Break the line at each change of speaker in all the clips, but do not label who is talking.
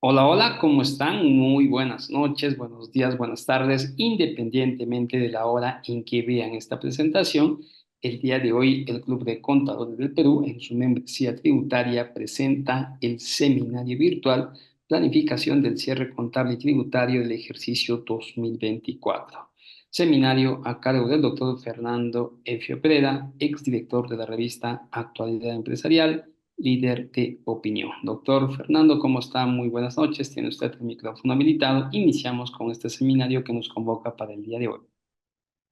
Hola, hola, ¿cómo están? Muy buenas noches, buenos días, buenas tardes, independientemente de la hora en que vean esta presentación. El día de hoy, el Club de Contadores del Perú, en su membresía tributaria, presenta el seminario virtual Planificación del cierre contable y tributario del ejercicio 2024. Seminario a cargo del doctor Fernando Efio Pereda, exdirector de la revista Actualidad Empresarial, líder de opinión. Doctor Fernando, ¿cómo está? Muy buenas noches. Tiene usted el micrófono habilitado. Iniciamos con este seminario que nos convoca para el día de hoy.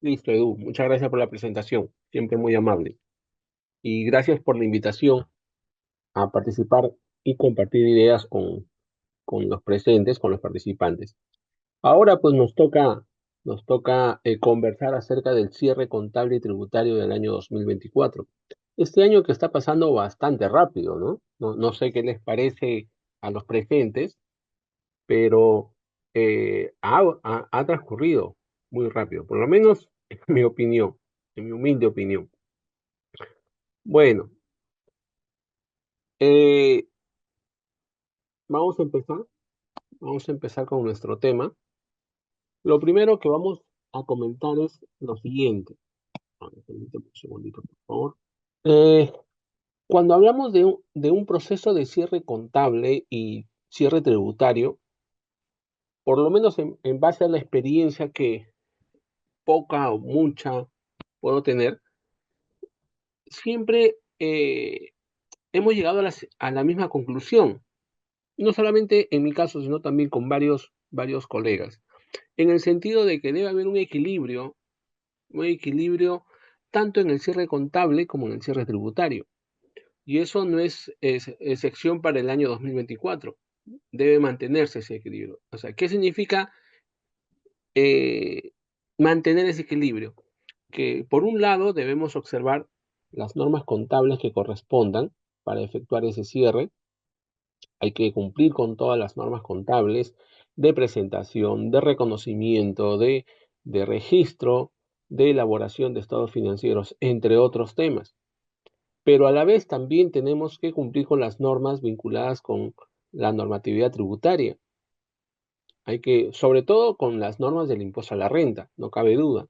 Listo, Edu. Muchas gracias por la presentación. Siempre muy amable. Y gracias por la invitación a participar y compartir ideas con los presentes, con los participantes. Ahora pues nos toca conversar acerca del cierre contable y tributario del año 2024. Este año que está pasando bastante rápido, ¿no? No sé qué les parece a los presentes, pero ha transcurrido muy rápido, por lo menos en mi opinión, en mi humilde opinión. Bueno, eh, vamos a empezar, vamos a empezar con nuestro tema. Lo primero que vamos a comentar es lo siguiente. A ver, permítame un segundito, por favor. Eh, Cuando hablamos de un proceso de cierre contable y cierre tributario, por lo menos en base a la experiencia que poca o mucha puedo tener, siempre hemos llegado a la misma conclusión. No solamente en mi caso, sino también con varios colegas, en el sentido de que debe haber un equilibrio tanto en el cierre contable como en el cierre tributario. Y eso no es excepción para el año 2024. Debe mantenerse ese equilibrio. O sea, ¿qué significa eh, mantener ese equilibrio? Que por un lado debemos observar las normas contables que correspondan para efectuar ese cierre. Hay que cumplir con todas las normas contables de presentación, de reconocimiento, de registro, de elaboración de estados financieros, entre otros temas. Pero a la vez también tenemos que cumplir con las normas vinculadas con la normatividad tributaria. Hay que, sobre todo con las normas del impuesto a la renta, no cabe duda.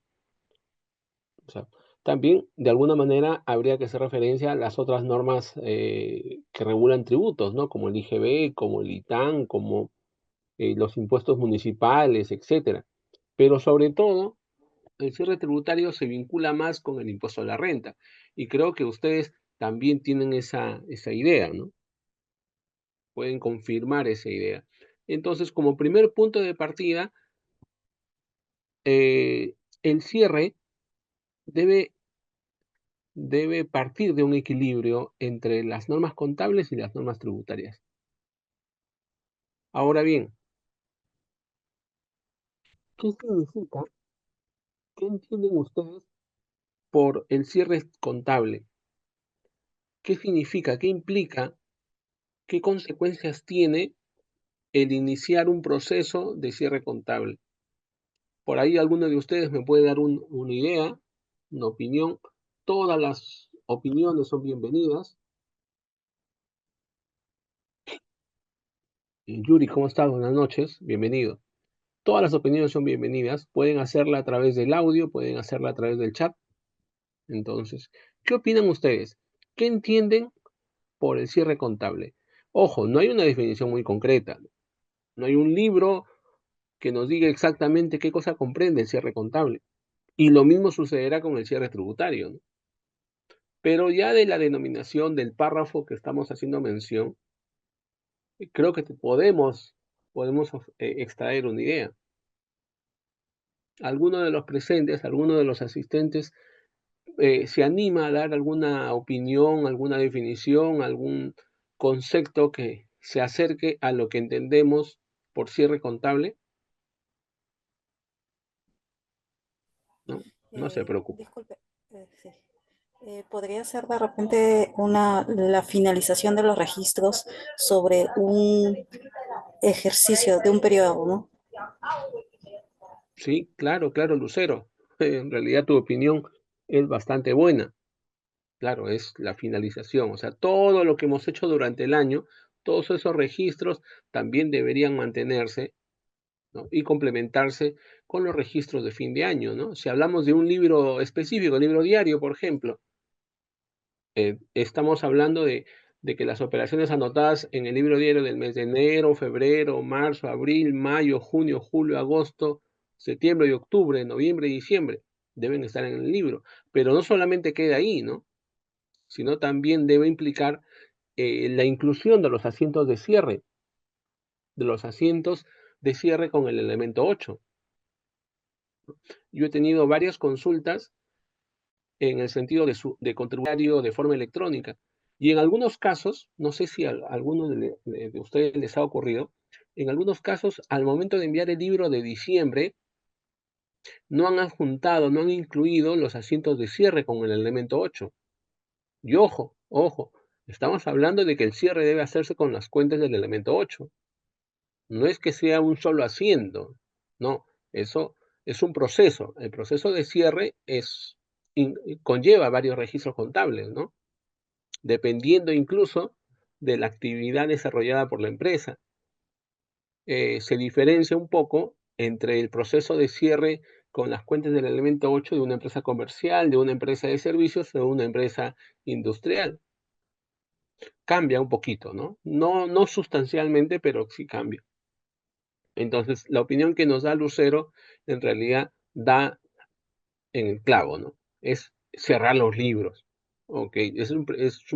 O sea, también, de alguna manera, habría que hacer referencia a las otras normas que regulan tributos, ¿no? Como el IGB, como el ITAN, como los impuestos municipales, etcétera. Pero sobre todo, el cierre tributario se vincula más con el impuesto a la renta. Y creo que ustedes también tienen esa idea, ¿no? Pueden confirmar esa idea. Entonces, como primer punto de partida, el cierre debe, debe partir de un equilibrio entre las normas contables y las normas tributarias. Ahora bien, ¿qué significa? ¿Qué entienden ustedes por el cierre contable? ¿Qué significa? ¿Qué implica? ¿Qué consecuencias tiene el iniciar un proceso de cierre contable? Por ahí alguno de ustedes me puede dar una idea, una opinión. Todas las opiniones son bienvenidas. Yuri, ¿cómo estás? Buenas noches, bienvenido. Todas las opiniones son bienvenidas. Pueden hacerla a través del audio, pueden hacerla a través del chat. Entonces, ¿qué opinan ustedes? ¿Qué entienden por el cierre contable? Ojo, no hay una definición muy concreta. No hay un libro que nos diga exactamente qué cosa comprende el cierre contable. Y lo mismo sucederá con el cierre tributario, ¿no? Pero ya de la denominación del párrafo que estamos haciendo mención, creo que podemos extraer una idea. Alguno de los presentes, alguno de los asistentes, se anima a dar alguna opinión, alguna definición, algún concepto que se acerque a lo que entendemos por cierre contable. No, no se preocupe.
Disculpe, sí. ¿Podría ser de repente la finalización de los registros sobre un ejercicio de un periodo, ¿no?
Sí, claro, claro, Lucero. En realidad tu opinión es bastante buena. Claro, es la finalización. O sea, todo lo que hemos hecho durante el año, Todos esos registros también deberían mantenerse, ¿no? Y complementarse con los registros de fin de año, ¿no? Si hablamos de un libro específico, libro diario, por ejemplo, estamos hablando de que las operaciones anotadas en el libro diario del mes de enero, febrero, marzo, abril, mayo, junio, julio, agosto, septiembre y octubre, noviembre y diciembre, deben estar en el libro. Pero no solamente queda ahí, ¿no? Sino también debe implicar la inclusión de los asientos de cierre, con el elemento 8. Yo he tenido varias consultas en el sentido de contribucionario de forma electrónica. Y en algunos casos, no sé si a alguno de ustedes les ha ocurrido, en algunos casos, al momento de enviar el libro de diciembre, no han adjuntado, no han incluido los asientos de cierre con el elemento 8. Y ojo, estamos hablando de que el cierre debe hacerse con las cuentas del elemento 8. No es que sea un solo asiento, no, eso es un proceso. El proceso de cierre conlleva varios registros contables, ¿no? Dependiendo incluso de la actividad desarrollada por la empresa. Se diferencia un poco entre el proceso de cierre con las cuentas del elemento 8 de una empresa comercial, de una empresa de servicios o de una empresa industrial. Cambia un poquito, ¿no? No sustancialmente, pero sí cambia. Entonces, la opinión que nos da Lucero en realidad da en el clavo, ¿no? Es cerrar los libros. Ok, es un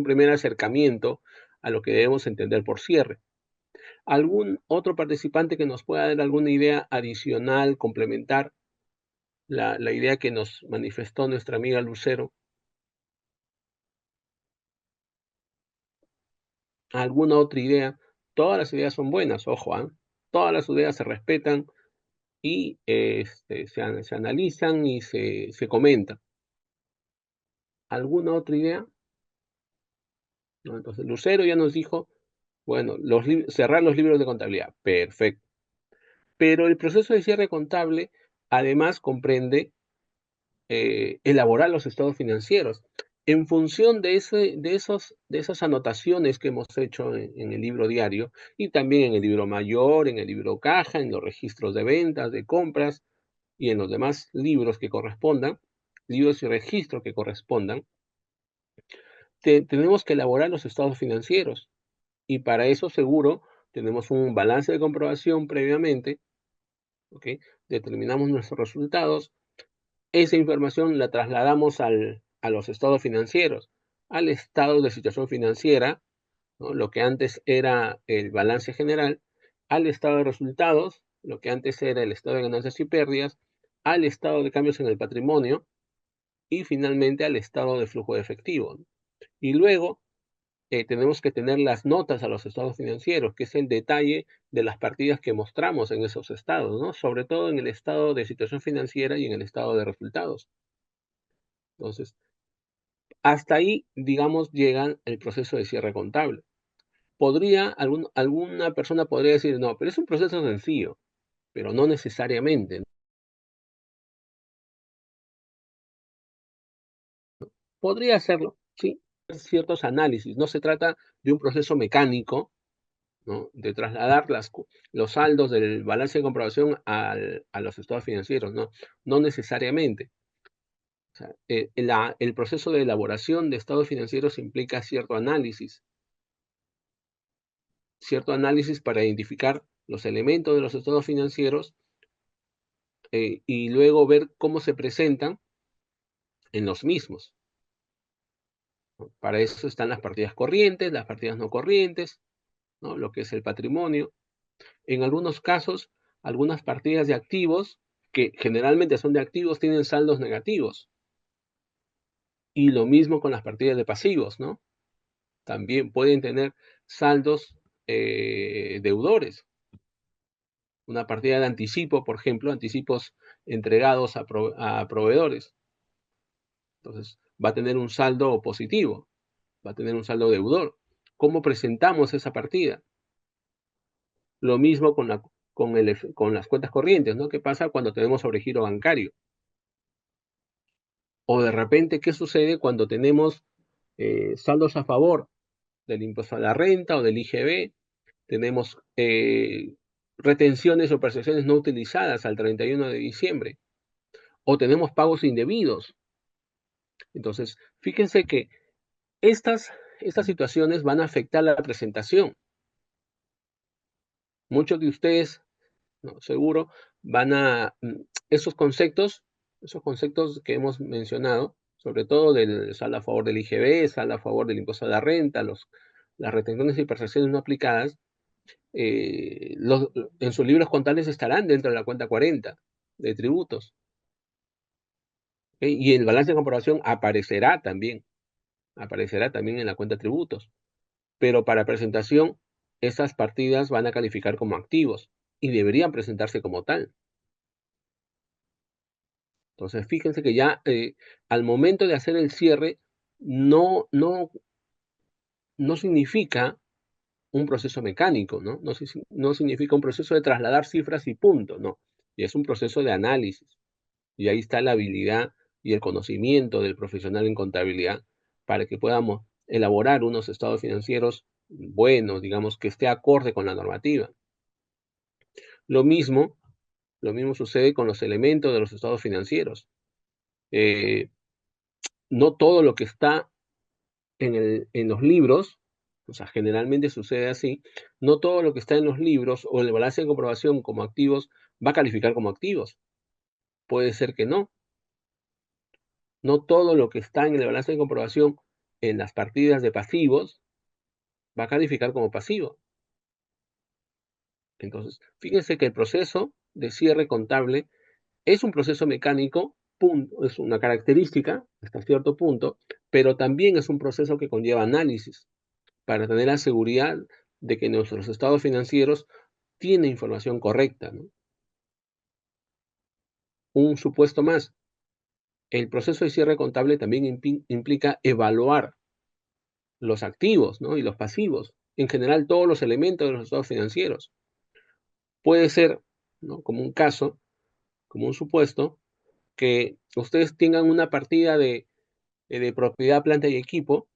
primer acercamiento a lo que debemos entender por cierre. ¿Algún otro participante que nos pueda dar alguna idea adicional, complementar la idea que nos manifestó nuestra amiga Lucero? ¿Alguna otra idea? Todas las ideas son buenas, ojo, ¿ah? Todas las ideas se respetan y se analizan y se comentan. ¿Alguna otra idea? ¿No? Entonces, Lucero ya nos dijo, bueno, cerrar los libros de contabilidad. Perfecto. Pero el proceso de cierre contable además comprende elaborar los estados financieros. En función de esas anotaciones que hemos hecho en el libro diario y también en el libro mayor, en el libro caja, en los registros de ventas, de compras y en los demás libros que correspondan, libros y registros que correspondan, tenemos que elaborar los estados financieros. Y para eso seguro tenemos un balance de comprobación previamente, ¿ok? Determinamos nuestros resultados. Esa información la trasladamos a los estados financieros, al estado de situación financiera, ¿no? Lo que antes era el balance general, al estado de resultados, lo que antes era el estado de ganancias y pérdidas, al estado de cambios en el patrimonio y finalmente al estado de flujo de efectivo. Y luego tenemos que tener las notas a los estados financieros, que es el detalle de las partidas que mostramos en esos estados, ¿no? Sobre todo en el estado de situación financiera y en el estado de resultados. Entonces, hasta ahí, digamos, llega el proceso de cierre contable. Alguna persona podría decir, no, pero es un proceso sencillo, pero no necesariamente, ¿no? Podría hacerlo, sí, ciertos análisis. No se trata de un proceso mecánico, ¿no? De trasladar los saldos del balance de comprobación a los estados financieros, no necesariamente. O sea, el proceso de elaboración de estados financieros implica cierto análisis para identificar los elementos de los estados financieros y luego ver cómo se presentan en los mismos, ¿no? Para eso están las partidas corrientes, las partidas no corrientes, ¿no? Lo que es el patrimonio. En algunos casos, algunas partidas de activos, que generalmente son de activos, tienen saldos negativos. Y lo mismo con las partidas de pasivos, ¿no? También pueden tener saldos deudores. Una partida de anticipo, por ejemplo, anticipos entregados a proveedores. Entonces, va a tener un saldo positivo, va a tener un saldo deudor. ¿Cómo presentamos esa partida? Lo mismo con las cuentas corrientes, ¿no? ¿Qué pasa cuando tenemos sobregiro bancario? O de repente, ¿qué sucede cuando tenemos saldos a favor del impuesto a la renta o del IGB? tenemos retenciones o percepciones no utilizadas al 31 de diciembre, o tenemos pagos indebidos. Entonces, fíjense que estas situaciones van a afectar la presentación. Muchos de ustedes, ¿no?, seguro, van a esos conceptos que hemos mencionado, sobre todo del saldo a favor del IGB, saldo a favor del impuesto a la renta, las retenciones y percepciones no aplicadas, en sus libros contables estarán dentro de la cuenta 40 de tributos. ¿Okay? Y el balance de comprobación aparecerá también en la cuenta tributos. Pero para presentación, esas partidas van a calificar como activos y deberían presentarse como tal. Entonces, fíjense que ya al momento de hacer el cierre, no significa un proceso mecánico, ¿no? No significa un proceso de trasladar cifras y punto, no. Y es un proceso de análisis. Y ahí está la habilidad y el conocimiento del profesional en contabilidad para que podamos elaborar unos estados financieros buenos, digamos, que esté acorde con la normativa. Lo mismo sucede con los elementos de los estados financieros. No todo lo que está en los libros, o sea, generalmente sucede así, no todo lo que está en los libros o en el balance de comprobación como activos va a calificar como activos. Puede ser que no. No todo lo que está en el balance de comprobación en las partidas de pasivos va a calificar como pasivo. Entonces, fíjense que el proceso de cierre contable es un proceso mecánico, es una característica hasta cierto punto, pero también es un proceso que conlleva análisis para tener la seguridad de que nuestros estados financieros tienen información correcta, ¿no? Un supuesto más, el proceso de cierre contable también implica evaluar los activos, ¿no?, y los pasivos, en general todos los elementos de los estados financieros. Puede ser, ¿no?, como un caso, como un supuesto, que ustedes tengan una partida de propiedad, planta y equipo,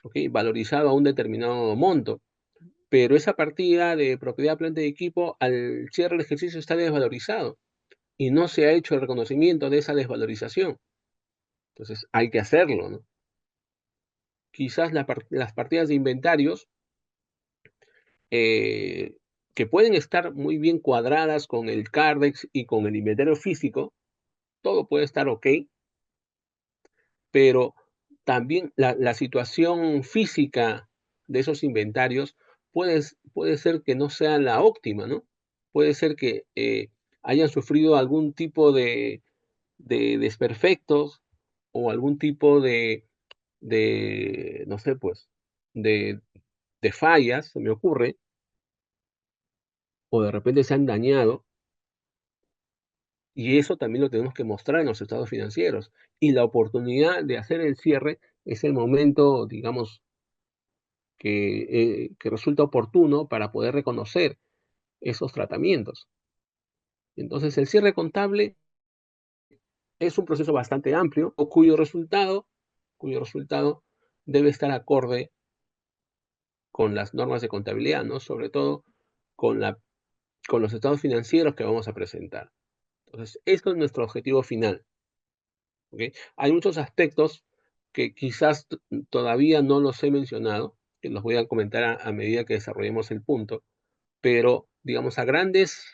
¿ok?, valorizado a un determinado monto, pero esa partida de propiedad, planta y equipo al cierre del ejercicio está desvalorizado y no se ha hecho el reconocimiento de esa desvalorización. Entonces hay que hacerlo, ¿no? Quizás las partidas de inventarios que pueden estar muy bien cuadradas con el CARDEX y con el inventario físico, todo puede estar ok, pero también la situación física de esos inventarios puede ser que no sea la óptima, ¿no? Puede ser que hayan sufrido algún tipo de desperfectos o algún tipo no sé, pues, de, de fallas, se me ocurre, o de repente se han dañado. Y eso también lo tenemos que mostrar en los estados financieros. Y la oportunidad de hacer el cierre es el momento, digamos, que resulta oportuno para poder reconocer esos tratamientos. Entonces, el cierre contable es un proceso bastante amplio, cuyo resultado debe estar acorde con las normas de contabilidad, ¿no? Sobre todo con los estados financieros que vamos a presentar. Entonces, esto es nuestro objetivo final. ¿Ok? Hay muchos aspectos que quizás todavía no los he mencionado, que los voy a comentar a medida que desarrollemos el punto, pero digamos a grandes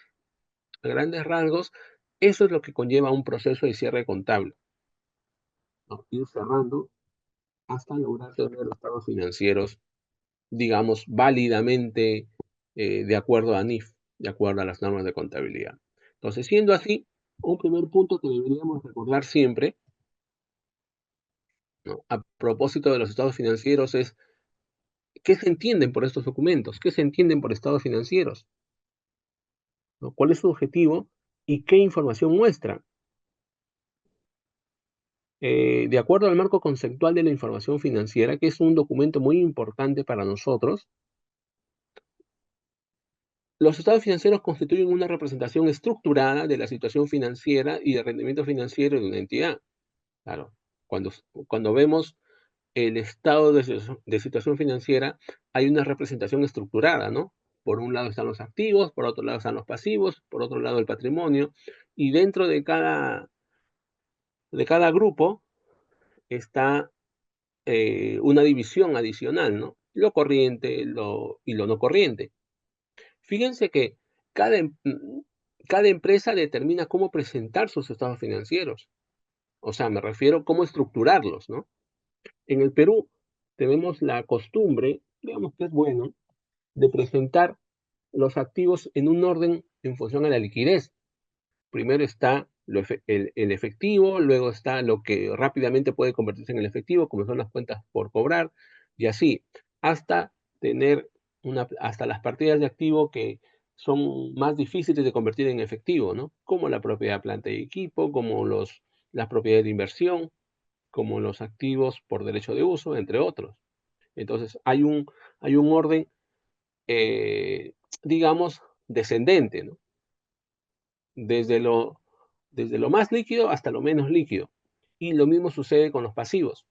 rasgos, eso es lo que conlleva un proceso de cierre contable, ¿no? Ir cerrando hasta lograr tener los estados financieros, digamos, válidamente de acuerdo a NIF, de acuerdo a las normas de contabilidad. Entonces, siendo así, un primer punto que deberíamos recordar siempre, ¿no?, a propósito de los estados financieros es qué se entienden por estos documentos, qué se entienden por estados financieros, ¿no? ¿Cuál es su objetivo y qué información muestran? De acuerdo al marco conceptual de la información financiera, que es un documento muy importante para nosotros, los estados financieros constituyen una representación estructurada de la situación financiera y del rendimiento financiero de una entidad. Claro, cuando vemos el estado de situación financiera hay una representación estructurada, ¿no? Por un lado están los activos, por otro lado están los pasivos, por otro lado el patrimonio, y dentro de cada grupo está una división adicional, ¿no? Lo corriente y lo no corriente. Fíjense que cada, cada empresa determina cómo presentar sus estados financieros. O sea, me refiero a cómo estructurarlos, ¿no? En el Perú tenemos la costumbre, digamos que es bueno, de presentar los activos en un orden en función a la liquidez. Primero está el efectivo, luego está lo que rápidamente puede convertirse en el efectivo, como son las cuentas por cobrar, y así, hasta tener hasta las partidas de activo que son más difíciles de convertir en efectivo, ¿no? Como la propiedad, planta y equipo, como las propiedades de inversión, como los activos por derecho de uso, entre otros. Entonces, hay un orden, eh, digamos, descendente, ¿no? Desde lo, desde lo más líquido hasta lo menos líquido. Y lo mismo sucede con los pasivos.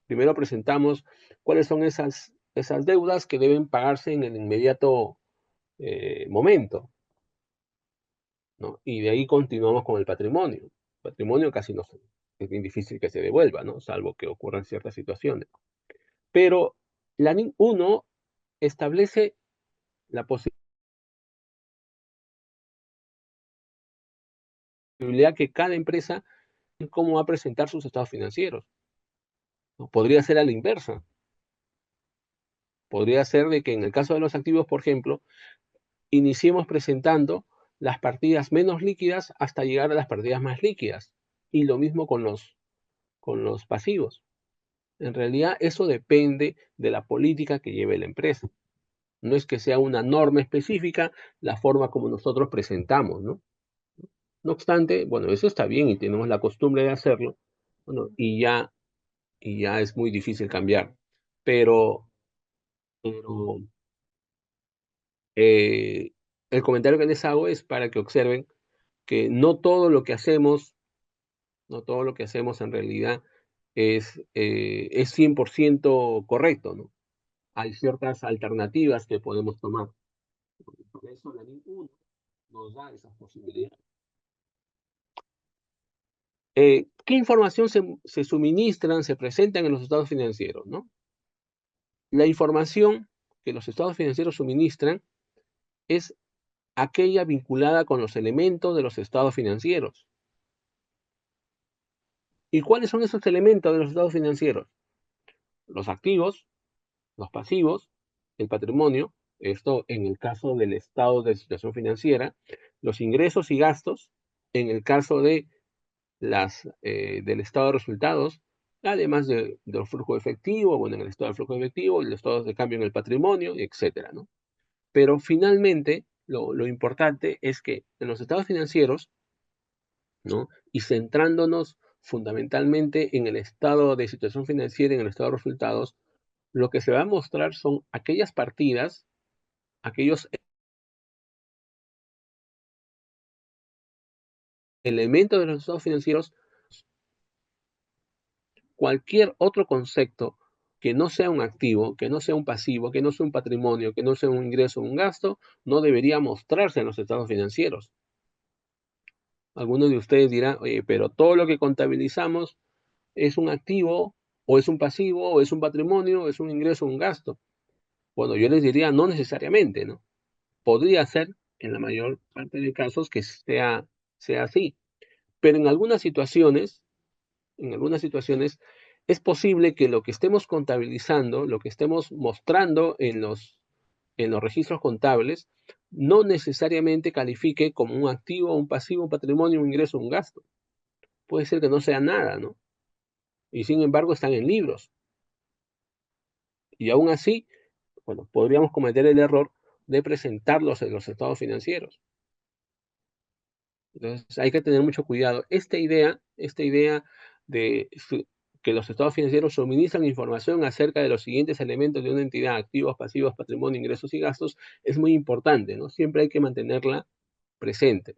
Primero presentamos cuáles son esas deudas que deben pagarse en el inmediato momento, ¿no? Y de ahí continuamos con el patrimonio. El patrimonio casi no es bien difícil que se devuelva, ¿no? Salvo que ocurran ciertas situaciones. Pero la NIN 1 establece la posibilidad que cada empresa cómo va a presentar sus estados financieros, ¿no? Podría ser a la inversa. Podría ser de que en el caso de los activos, por ejemplo, iniciemos presentando las partidas menos líquidas hasta llegar a las partidas más líquidas. Y lo mismo con los pasivos. En realidad, eso depende de la política que lleve la empresa. No es que sea una norma específica la forma como nosotros presentamos, ¿no? No obstante, bueno, eso está bien y tenemos la costumbre de hacerlo, bueno, y ya es muy difícil cambiar. Pero, pero el comentario que les hago es para que observen que no todo lo que hacemos, no todo lo que hacemos en realidad es 100% correcto, ¿no? Hay ciertas alternativas que podemos tomar. Por eso la NIM 1 nos da esas posibilidades. ¿Qué información se suministran, se presentan en los estados financieros, ¿no? La información que los estados financieros suministran es aquella vinculada con los elementos de los estados financieros. ¿Y cuáles son esos elementos de los estados financieros? Los activos, los pasivos, el patrimonio, esto en el caso del estado de situación financiera, los ingresos y gastos, en el caso de del estado de resultados, además del flujo efectivo, bueno, en el estado del flujo efectivo, el estado de cambio en el patrimonio, etcétera, ¿no? Pero finalmente, lo importante es que en los estados financieros, ¿no? Y centrándonos fundamentalmente en el estado de situación financiera, en el estado de resultados, lo que se va a mostrar son aquellas partidas, aquellos elementos de los estados financieros, cualquier otro concepto que no sea un activo, que no sea un pasivo, que no sea un patrimonio, que no sea un ingreso o un gasto, no debería mostrarse en los estados financieros. Algunos de ustedes dirán, oye, pero todo lo que contabilizamos es un activo, o es un pasivo, o es un patrimonio, o es un ingreso o un gasto. Bueno, yo les diría, no necesariamente, ¿no? Podría ser, en la mayor parte de casos, que sea así. Pero en algunas situaciones, es posible que lo que estemos contabilizando, lo que estemos mostrando en los registros contables, no necesariamente califique como un activo, un pasivo, un patrimonio, un ingreso, un gasto. Puede ser que no sea nada, ¿no? Y sin embargo están en libros. Y aún así, bueno, podríamos cometer el error de presentarlos en los estados financieros. Entonces hay que tener mucho cuidado. Esta idea de que los estados financieros suministran información acerca de los siguientes elementos de una entidad, activos, pasivos, patrimonio, ingresos y gastos, es muy importante, ¿no? Siempre hay que mantenerla presente.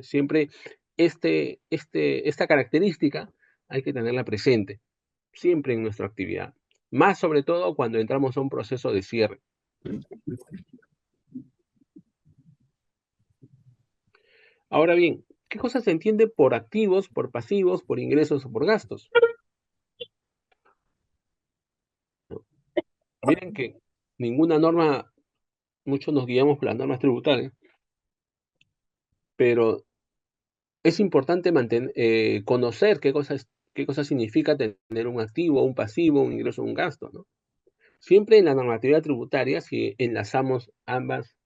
Siempre esta característica hay que tenerla presente. siempre en nuestra actividad, más sobre todo cuando entramos a un proceso de cierre. Ahora bien, ¿qué cosa se entiende por activos, por pasivos, por ingresos o por gastos? Miren que ninguna norma, muchos nos guiamos por las normas tributarias, pero es importante conocer qué cosa significa tener un activo, un pasivo, un ingreso o un gasto, ¿no? Siempre en la normatividad tributaria, si enlazamos ambas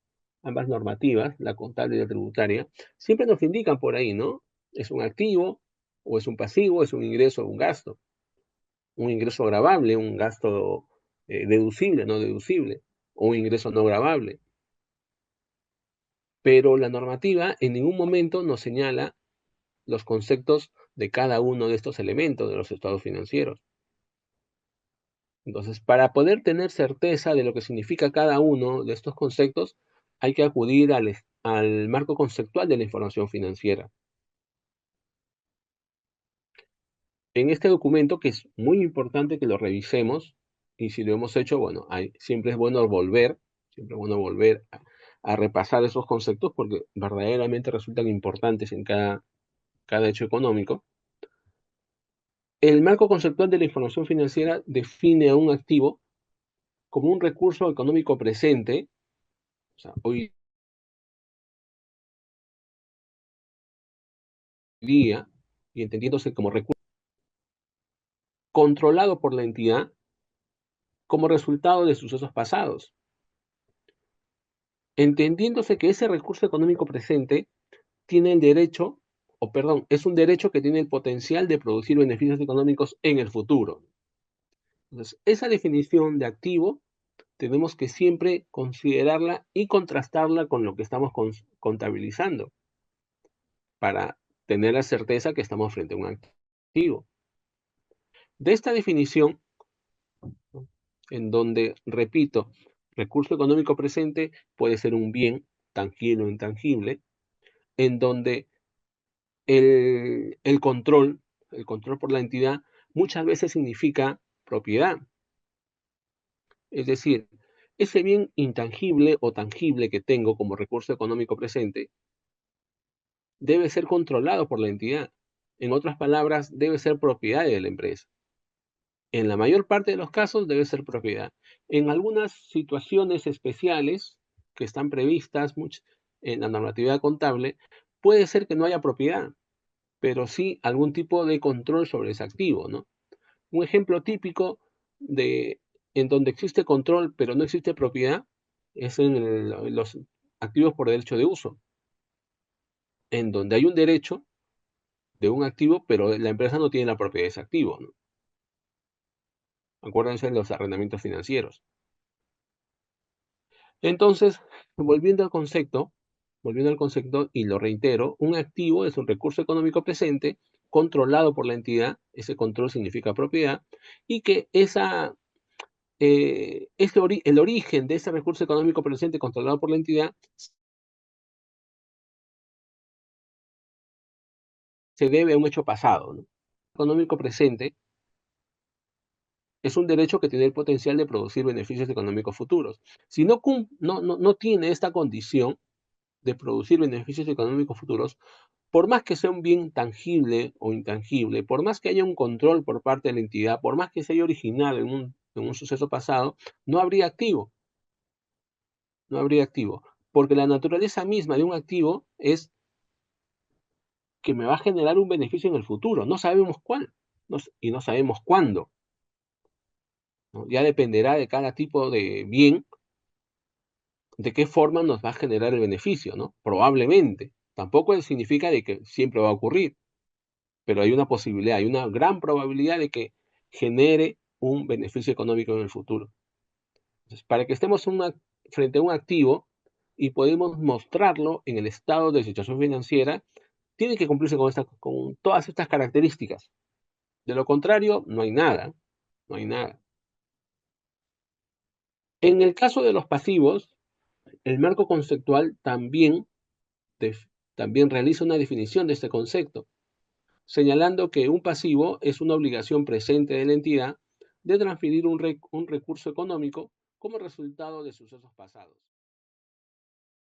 normativas, la contable y la tributaria, siempre nos indican por ahí, ¿no? ¿Es un activo o es un pasivo, es un ingreso o un gasto? Un ingreso gravable, un gasto deducible, no deducible, o un ingreso no gravable. Pero la normativa en ningún momento nos señala los conceptos de cada uno de estos elementos de los estados financieros. Entonces, para poder tener certeza de lo que significa cada uno de estos conceptos, hay que acudir al marco conceptual de la información financiera. En este documento, que es muy importante que lo revisemos, y si lo hemos hecho, bueno, siempre es bueno volver a repasar esos conceptos porque verdaderamente resultan importantes en cada hecho económico. El marco conceptual de la información financiera define a un activo como un recurso económico presente, o sea, hoy día, y entendiéndose como recurso controlado por la entidad como resultado de sucesos pasados, entendiéndose que ese recurso económico presente tiene el derecho, o perdón, es un derecho que tiene el potencial de producir beneficios económicos en el futuro. Entonces, esa definición de activo tenemos que siempre considerarla y contrastarla con lo que estamos contabilizando para tener la certeza que estamos frente a un activo. De esta definición, en donde, repito, recurso económico presente puede ser un bien tangible o intangible, en donde el control, el control por la entidad, muchas veces significa propiedad. Es decir, ese bien intangible o tangible que tengo como recurso económico presente debe ser controlado por la entidad. En otras palabras, debe ser propiedad de la empresa. En la mayor parte de los casos debe ser propiedad. En algunas situaciones especiales que están previstas en la normatividad contable, puede ser que no haya propiedad, pero sí algún tipo de control sobre ese activo, ¿no? Un ejemplo típico en donde existe control pero no existe propiedad es en los activos por derecho de uso, en donde hay un derecho de un activo, pero la empresa no tiene la propiedad de ese activo, ¿no? Acuérdense de los arrendamientos financieros. Entonces, volviendo al concepto, y lo reitero, un activo es un recurso económico presente controlado por la entidad, ese control significa propiedad, y que el origen de ese recurso económico presente controlado por la entidad se debe a un hecho pasado, ¿no? Económico presente es un derecho que tiene el potencial de producir beneficios económicos futuros. Si no tiene esta condición de producir beneficios económicos futuros, por más que sea un bien tangible o intangible, por más que haya un control por parte de la entidad, por más que se haya originado en un suceso pasado, no habría activo, no habría activo, porque la naturaleza misma de un activo es que me va a generar un beneficio en el futuro. No sabemos cuál y no sabemos cuándo, ¿no? Ya dependerá de cada tipo de bien, de qué forma nos va a generar el beneficio, ¿no? Probablemente. Tampoco significa de que siempre va a ocurrir, pero hay una posibilidad, hay una gran probabilidad de que genere un beneficio económico en el futuro. Entonces, para que estemos frente a un activo y podemos mostrarlo en el estado de situación financiera, tiene que cumplirse con todas estas características. De lo contrario, no hay nada, no hay nada. En el caso de los pasivos, el marco conceptual también realiza una definición de este concepto. señalando que un pasivo es una obligación presente de la entidad de transferir un recurso económico como resultado de sucesos pasados.